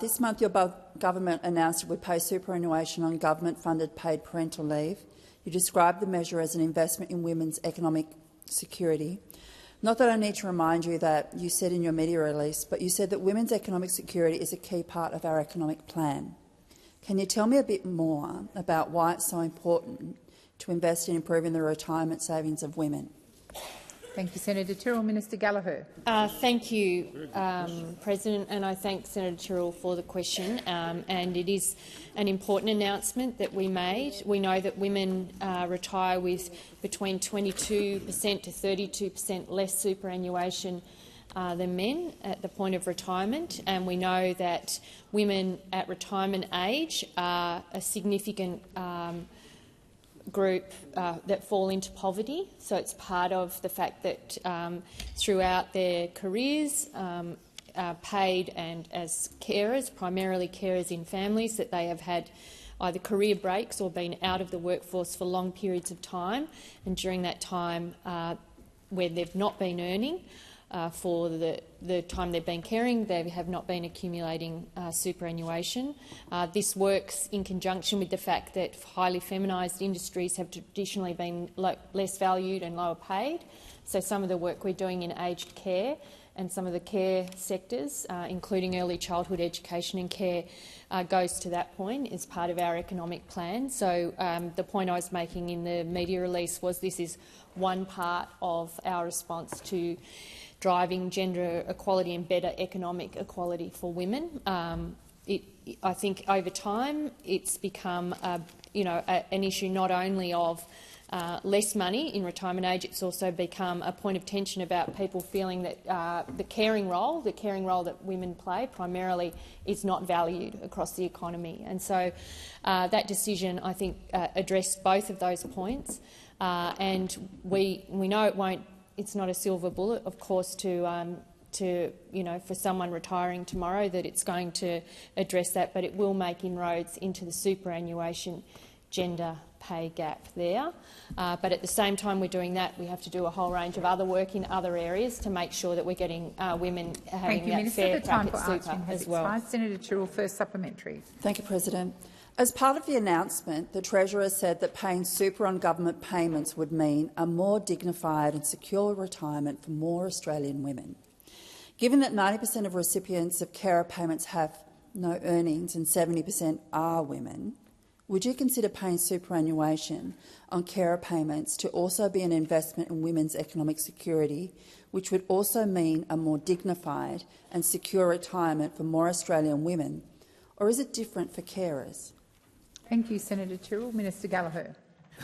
This month your government announced it would pay superannuation on government-funded paid parental leave. You described the measure as an investment in women's economic security. Not that I need to remind you that you said in your media release, but you said that women's economic security is a key part of our economic plan. Can you tell me a bit more about why it's so important to invest in improving the retirement savings of women? Thank you, Senator Tyrrell. Minister Gallagher. Thank you, President, and I thank Senator Tyrrell for the question. And it is an important announcement that we made. We know that women retire with between 22% to 32% less superannuation than men at the point of retirement, and we know that women at retirement age are a significant group that fall into poverty. So it's part of the fact that throughout their careers, paid and as carers, primarily carers in families, that they have had either career breaks or been out of the workforce for long periods of time, and during that time where they've not been earning for the time they've been caring, they have not been accumulating superannuation. This works in conjunction with the fact that highly feminised industries have traditionally been less valued and lower paid. So some of the work we're doing in aged care and some of the care sectors, including early childhood education and care, goes to that point as part of our economic plan. So the point I was making in the media release was this is one part of our response to driving gender equality and better economic equality for women. I think over time it's become an issue not only of less money in retirement age, it's also become a point of tension about people feeling that the caring role that women play primarily is not valued across the economy. And so that decision, I think, addressed both of those points. And we know it's not a silver bullet, of course, for someone retiring tomorrow that it's going to address that, but it will make inroads into the superannuation gender pay gap there. But at the same time we're doing that, we have to do a whole range of other work in other areas to make sure that we're getting women having that fair crack at super as well. Senator Tyrrell, first supplementary. Thank you, President. As part of the announcement, the Treasurer said that paying super on government payments would mean a more dignified and secure retirement for more Australian women. Given that 90% of recipients of carer payments have no earnings and 70% are women, would you consider paying superannuation on carer payments to also be an investment in women's economic security, which would also mean a more dignified and secure retirement for more Australian women, or is it different for carers? Thank you, Senator Tyrrell. Minister Gallagher.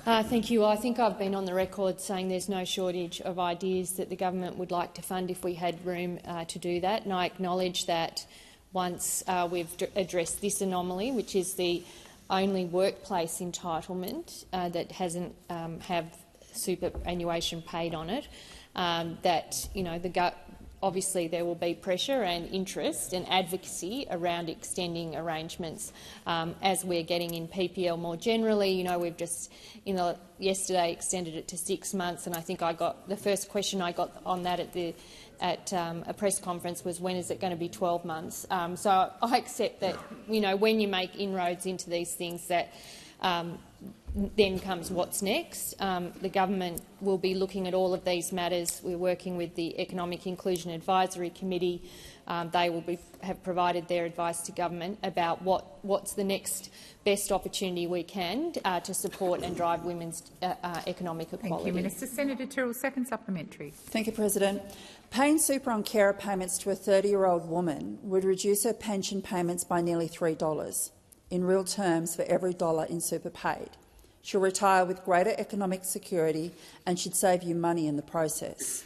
Thank you. I think I've been on the record saying there's no shortage of ideas that the government would like to fund if we had room to do that, and I acknowledge that once we've addressed this anomaly, which is the only workplace entitlement that hasn't have superannuation paid on it, that obviously there will be pressure and interest and advocacy around extending arrangements as we're getting in PPL more generally. We've just yesterday extended it to 6 months, and I think the first question I got on that at a press conference was, when is it going to be 12 months? So I accept that when you make inroads into these things, that then comes what's next. The government will be looking at all of these matters. We're working with the Economic Inclusion Advisory Committee. They will have provided their advice to government about what's the next best opportunity we can to support and drive women's economic equality. Thank you, Minister. Senator Tyrrell, second supplementary. Thank you, President. Paying super on carer payments to a 30-year-old woman would reduce her pension payments by nearly $3 in real terms for every dollar in super paid. She'll retire with greater economic security and should save you money in the process.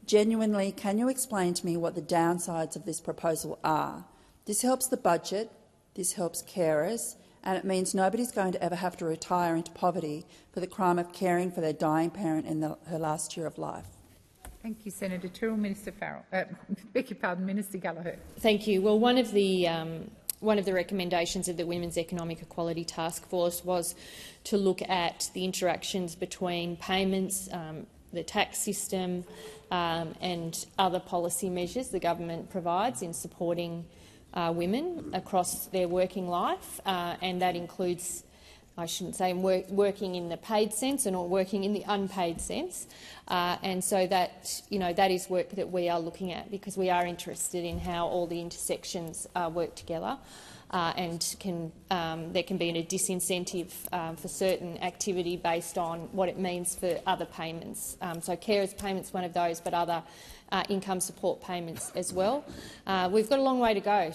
Genuinely, can you explain to me what the downsides of this proposal are? This helps the budget, this helps carers, and it means nobody's going to ever have to retire into poverty for the crime of caring for their dying parent in her last year of life. Thank you, Senator Tyrrell. Minister Minister Gallagher. Thank you. Well, one of the recommendations of the Women's Economic Equality Task Force was to look at the interactions between payments, the tax system and other policy measures the government provides in supporting women across their working life, and that includes, I shouldn't say working in the paid sense and or working in the unpaid sense. And so that, that is work that we are looking at, because we are interested in how all the intersections work together. And there can be a disincentive for certain activity based on what it means for other payments. So carers payments one of those, but other income support payments as well. We've got a long way to go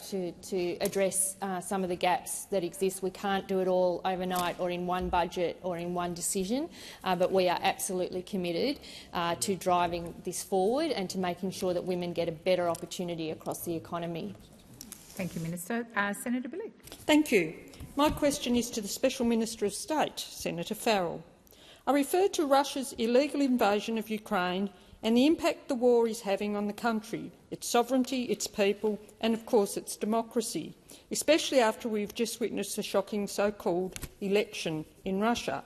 to address some of the gaps that exist. We can't do it all overnight or in one budget or in one decision, but we are absolutely committed to driving this forward and to making sure that women get a better opportunity across the economy. Thank you, Minister. Senator Bilyk. Thank you. My question is to the Special Minister of State, Senator Farrell. I refer to Russia's illegal invasion of Ukraine and the impact the war is having on the country, its sovereignty, its people and, of course, its democracy, especially after we've just witnessed a shocking so-called election in Russia.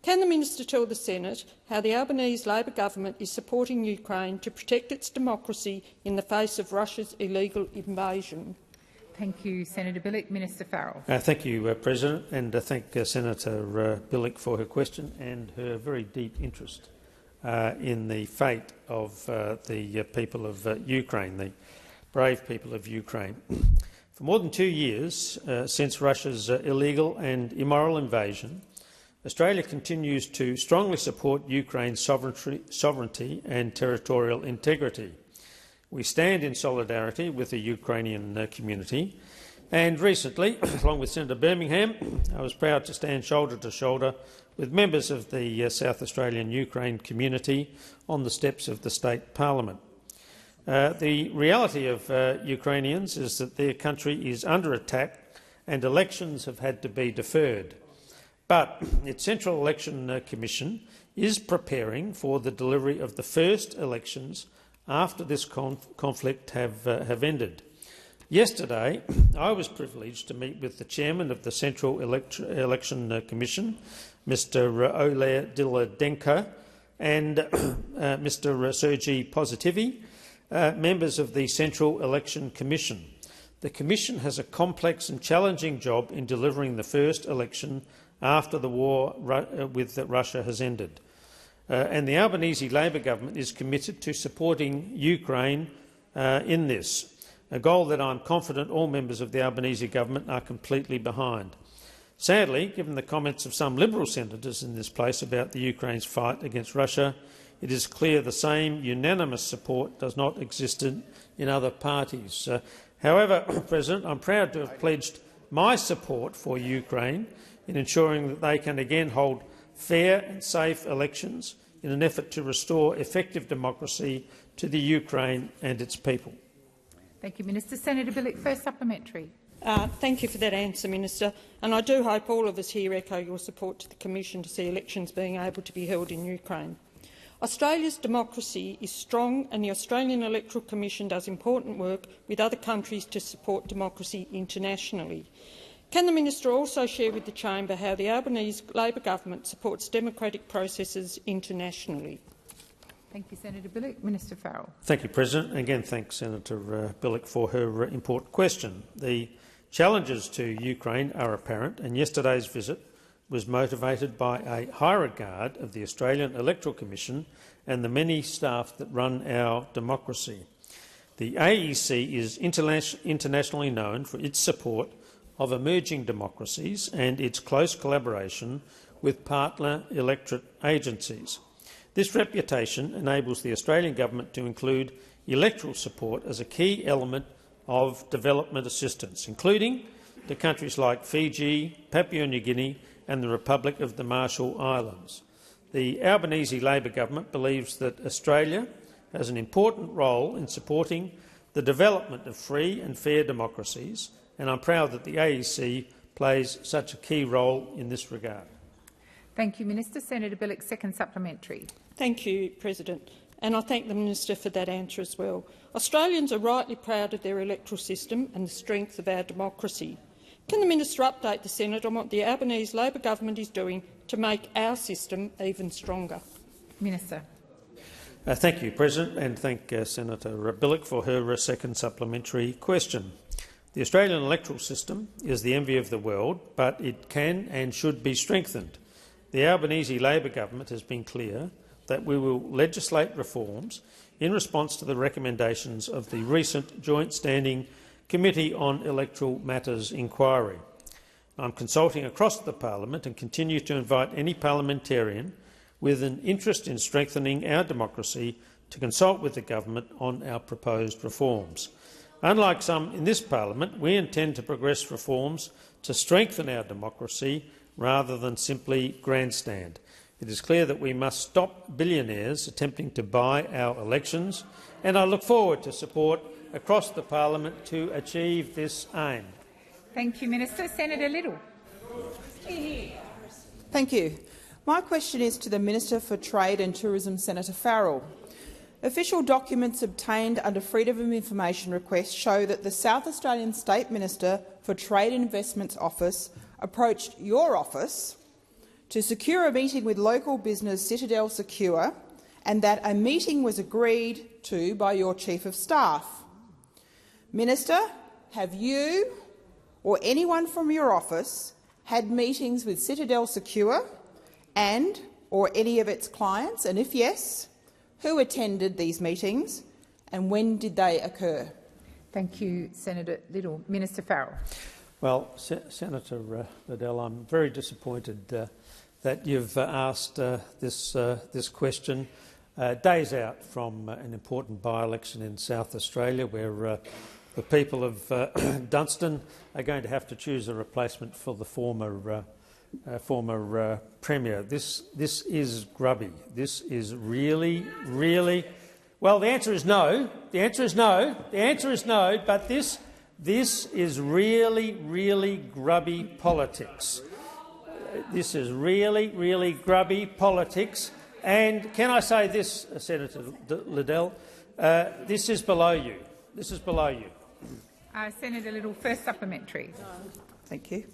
Can the Minister tell the Senate how the Albanese Labor government is supporting Ukraine to protect its democracy in the face of Russia's illegal invasion? Thank you, Senator Bilyk. Minister Farrell. Thank you, President, and thank Senator Bilyk for her question and her very deep interest in the fate of the people of Ukraine, the brave people of Ukraine. For more than 2 years since Russia's illegal and immoral invasion, Australia continues to strongly support Ukraine's sovereignty and territorial integrity. We stand in solidarity with the Ukrainian community, and recently, along with Senator Birmingham, I was proud to stand shoulder to shoulder with members of the South Australian Ukraine community on the steps of the state parliament. The reality of Ukrainians is that their country is under attack and elections have had to be deferred. But its Central Election Commission is preparing for the delivery of the first elections after this conflict have ended. Yesterday, I was privileged to meet with the chairman of the Central Election Commission, Mr Oleg Diladenko, and Mr Sergei Pozitivi, members of the Central Election Commission. The Commission has a complex and challenging job in delivering the first election after the war with Russia has ended. And the Albanese Labor government is committed to supporting Ukraine in this, a goal that I'm confident all members of the Albanese government are completely behind. Sadly, given the comments of some Liberal senators in this place about the Ukraine's fight against Russia, it is clear the same unanimous support does not exist in other parties. However, President, I'm proud to have pledged my support for Ukraine in ensuring that they can again hold fair and safe elections in an effort to restore effective democracy to the Ukraine and its people. Thank you, Minister. Senator Bilyk, first supplementary. Thank you for that answer, Minister. And I do hope all of us here echo your support to the Commission to see elections being able to be held in Ukraine. Australia's democracy is strong and the Australian Electoral Commission does important work with other countries to support democracy internationally. Can the Minister also share with the Chamber how the Albanese Labor government supports democratic processes internationally? Thank you, Senator Bilyk. Minister Farrell. Thank you, President. And again, thanks Senator Bilyk for her important question. The challenges to Ukraine are apparent, and yesterday's visit was motivated by a high regard of the Australian Electoral Commission and the many staff that run our democracy. The AEC is internationally known for its support of emerging democracies and its close collaboration with partner electorate agencies. This reputation enables the Australian government to include electoral support as a key element of development assistance, including to countries like Fiji, Papua New Guinea and the Republic of the Marshall Islands. The Albanese Labor government believes that Australia has an important role in supporting the development of free and fair democracies, and I'm proud that the AEC plays such a key role in this regard. Thank you, Minister. Senator Bilyk, second supplementary. Thank you, President. And I thank the Minister for that answer as well. Australians are rightly proud of their electoral system and the strength of our democracy. Can the Minister update the Senate on what the Albanese Labor government is doing to make our system even stronger? Minister. Thank you, President, and thank Senator Bilyk for her second supplementary question. The Australian electoral system is the envy of the world, but it can and should be strengthened. The Albanese Labor government has been clear that we will legislate reforms in response to the recommendations of the recent Joint Standing Committee on Electoral Matters inquiry. I'm consulting across the Parliament and continue to invite any parliamentarian with an interest in strengthening our democracy to consult with the government on our proposed reforms. Unlike some in this Parliament, we intend to progress reforms to strengthen our democracy rather than simply grandstand. It is clear that we must stop billionaires attempting to buy our elections, and I look forward to support across the Parliament to achieve this aim. Thank you, Minister. Senator Little. Thank you. My question is to the Minister for Trade and Tourism, Senator Farrell. Official documents obtained under Freedom of Information requests show that the South Australian State Minister for Trade and Investments Office approached your office to secure a meeting with local business Citadel Secure, and that a meeting was agreed to by your Chief of Staff. Minister, have you or anyone from your office had meetings with Citadel Secure and or any of its clients, and if yes, who attended these meetings and when did they occur? Thank you, Senator Little. Minister Farrell. Well, Senator Liddell, I'm very disappointed that you've asked this question days out from an important by-election in South Australia, where the people of Dunstan are going to have to choose a replacement for the former Premier. This is grubby. This is really. Well, the answer is no. The answer is no. The answer is no. But this is really grubby politics. This is really grubby politics. And can I say this, Senator Liddell? This is below you. This is below you. Senator Little, first supplementary. Thank you.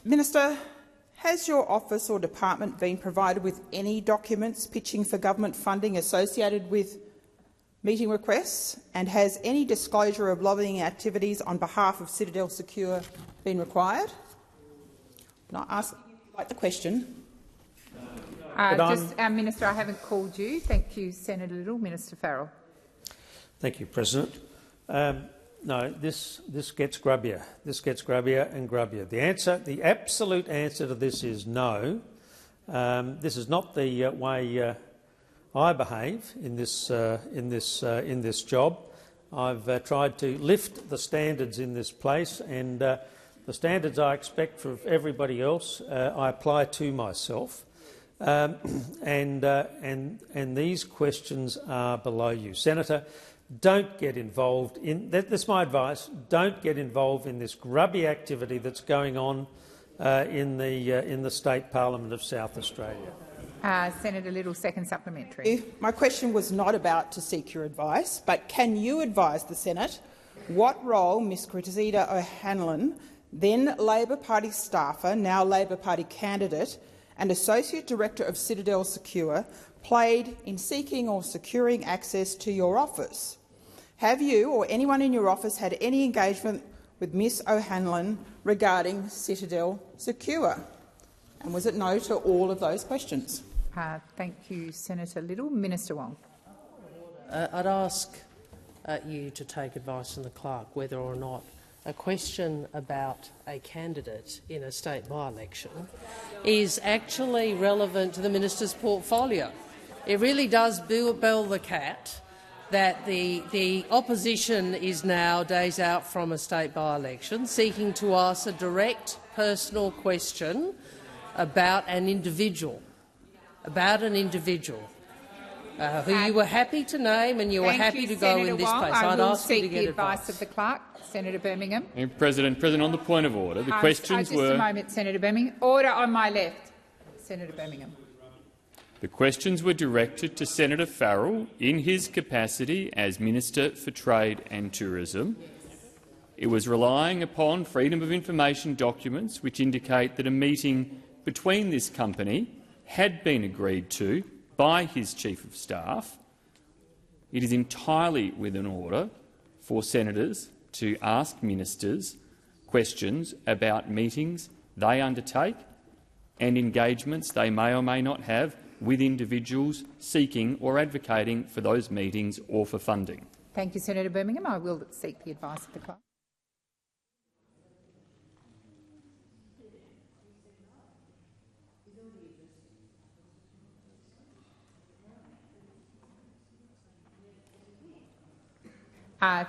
Minister, has your office or department been provided with any documents pitching for government funding associated with meeting requests, and has any disclosure of lobbying activities on behalf of Citadel Secure been required? Can I ask the question? Minister, I haven't called you. Thank you, Senator Little. Minister Farrell. Thank you, President. No, this gets grubbier. This gets grubbier and grubbier. The absolute answer to this is no. This is not the way I behave in this job. I've tried to lift the standards in this place, and the standards I expect from everybody else I apply to myself. And these questions are below you, Senator. Don't get involved in that's my advice. Don't get involved in this grubby activity that's going on in the State Parliament of South Australia. Senator Little, second supplementary. My question was not about to seek your advice, but can you advise the Senate what role Ms Cressida O'Hanlon, then Labor Party staffer, now Labor Party candidate and Associate Director of Citadel Secure, played in seeking or securing access to your office? Have you or anyone in your office had any engagement with Ms O'Hanlon regarding Citadel Secure? And was it no to all of those questions? Thank you, Senator Little. Minister Wong. I'd ask you to take advice from the clerk whether or not a question about a candidate in a state by-election is actually relevant to the minister's portfolio. It really does bell the cat that the opposition is now days out from a state by-election seeking to ask a direct personal question about an individual, who you were happy to name and you were happy to go in this place. I'd ask you to get advice of the clerk. Senator Birmingham. President, on the point of order, the questions were— Just a moment, Senator Birmingham. Order on my left. Senator Birmingham. The questions were directed to Senator Farrell in his capacity as Minister for Trade and Tourism. It was relying upon Freedom of Information documents which indicate that a meeting between this company had been agreed to by his Chief of Staff. It is entirely within order for senators to ask ministers questions about meetings they undertake and engagements they may or may not have with individuals seeking or advocating for those meetings or for funding. Thank you, Senator Birmingham. I will seek the advice of the clerk.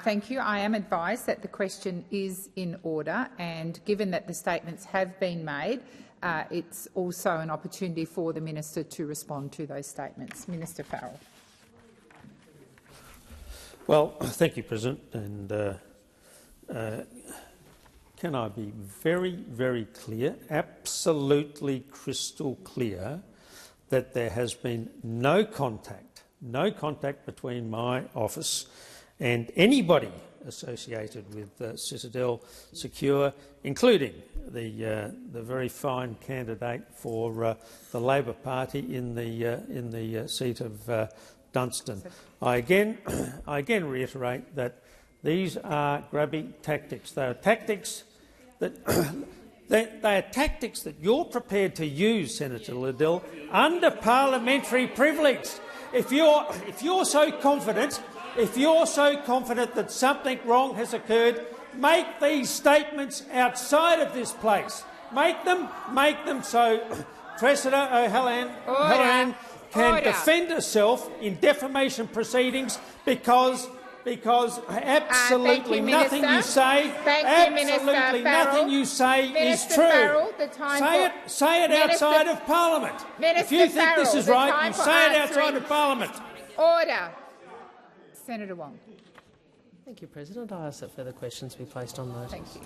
Thank you. I am advised that the question is in order, and given that the statements have been made, it's also an opportunity for the minister to respond to those statements. Minister Farrell. Well, thank you, President. And can I be very, very clear, absolutely crystal clear, that there has been no contact between my office and anybody associated with Citadel Secure, including the very fine candidate for the Labor Party in the seat of Dunstan. I again reiterate that these are grubby tactics. They are tactics that they are tactics that you're prepared to use, Senator Liddell, under parliamentary privilege. If you're so confident that something wrong has occurred, make these statements outside of this place. Make them so Cressida O'Hanlon can defend herself in defamation proceedings because absolutely nothing you say, is true. Say it outside of Parliament. If you think this is right, you say it outside of Parliament. Order. Senator Wong. Thank you, President. I ask that further questions be placed on notice. Thank you.